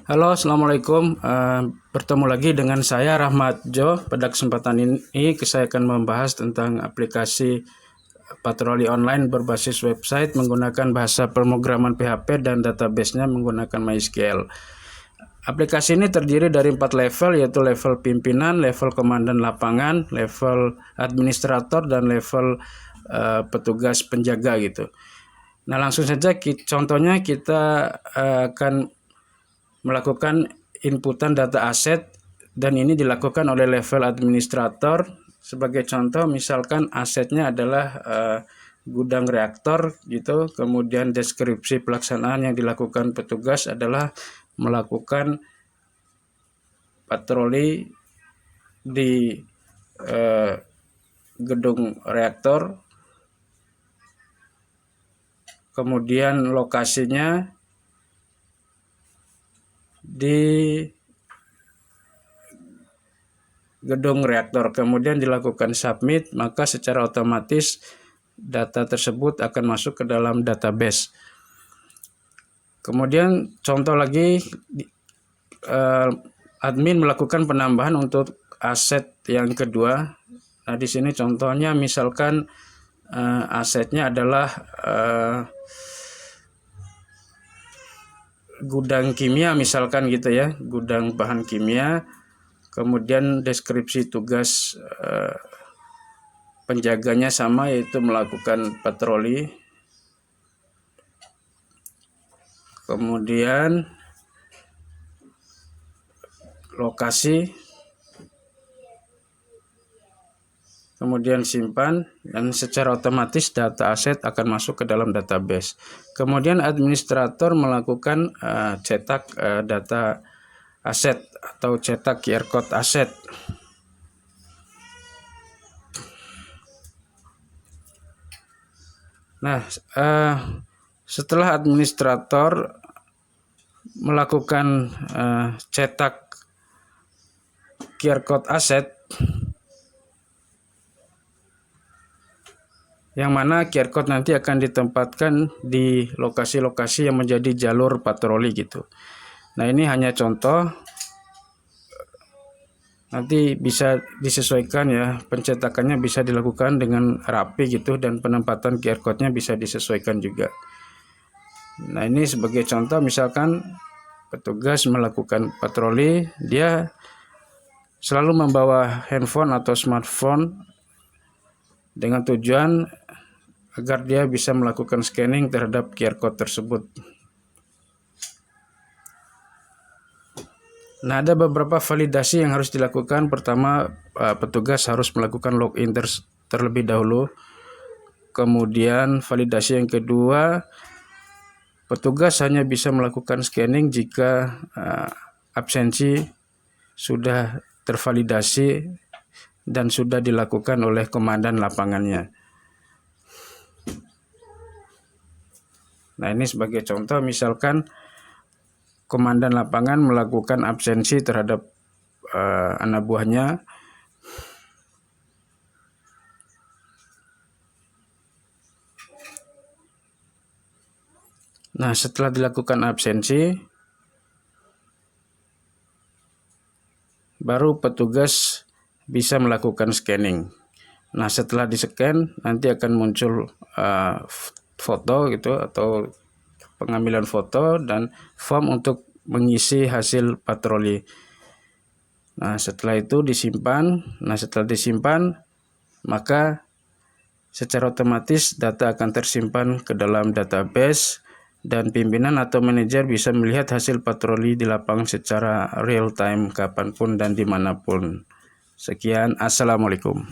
Halo, Assalamualaikum. Bertemu lagi dengan saya Rahmat Jo. Pada kesempatan ini saya akan membahas tentang aplikasi patroli online berbasis website menggunakan bahasa pemrograman PHP dan database-nya menggunakan MySQL. Aplikasi ini terdiri dari 4 level, yaitu level pimpinan, level komandan lapangan, level administrator, dan level petugas penjaga gitu. Nah, langsung saja contohnya kita akan melakukan inputan data aset, dan ini dilakukan oleh level administrator. Sebagai contoh, misalkan asetnya adalah gudang reaktor gitu, kemudian deskripsi pelaksanaan yang dilakukan petugas adalah melakukan patroli di gedung reaktor, kemudian lokasinya di gedung reaktor, kemudian dilakukan submit, maka secara otomatis data tersebut akan masuk ke dalam database. Kemudian contoh lagi, admin melakukan penambahan untuk aset yang kedua. Nah, di sini contohnya misalkan asetnya adalah gudang kimia misalkan gitu ya, gudang bahan kimia. Kemudian deskripsi tugas penjaganya sama, yaitu melakukan patroli. Kemudian lokasi, kemudian simpan, dan secara otomatis data aset akan masuk ke dalam database. Kemudian administrator melakukan cetak data aset atau cetak QR code aset. Nah, setelah administrator melakukan cetak QR code aset, yang mana QR code nanti akan ditempatkan di lokasi-lokasi yang menjadi jalur patroli gitu. Nah, ini hanya contoh, nanti bisa disesuaikan ya, pencetakannya bisa dilakukan dengan rapi gitu, dan penempatan QR code-nya bisa disesuaikan juga. Nah, ini sebagai contoh, misalkan petugas melakukan patroli, dia selalu membawa handphone atau smartphone dengan tujuan agar dia bisa melakukan scanning terhadap QR code tersebut. Nah, ada beberapa validasi yang harus dilakukan. Pertama, petugas harus melakukan login terlebih dahulu. Kemudian validasi yang kedua, petugas hanya bisa melakukan scanning jika absensi sudah tervalidasi dan sudah dilakukan oleh komandan lapangannya. Nah, ini sebagai contoh, misalkan komandan lapangan melakukan absensi terhadap anak buahnya. Nah, setelah dilakukan absensi, baru petugas bisa melakukan scanning. Nah, setelah di-scan nanti akan muncul foto gitu, atau pengambilan foto dan form untuk mengisi hasil patroli. Nah, setelah itu disimpan. Nah, setelah disimpan, maka secara otomatis data akan tersimpan ke dalam database, dan pimpinan atau manajer bisa melihat hasil patroli di lapangan secara real time kapanpun dan dimanapun. Sekian, Assalamualaikum.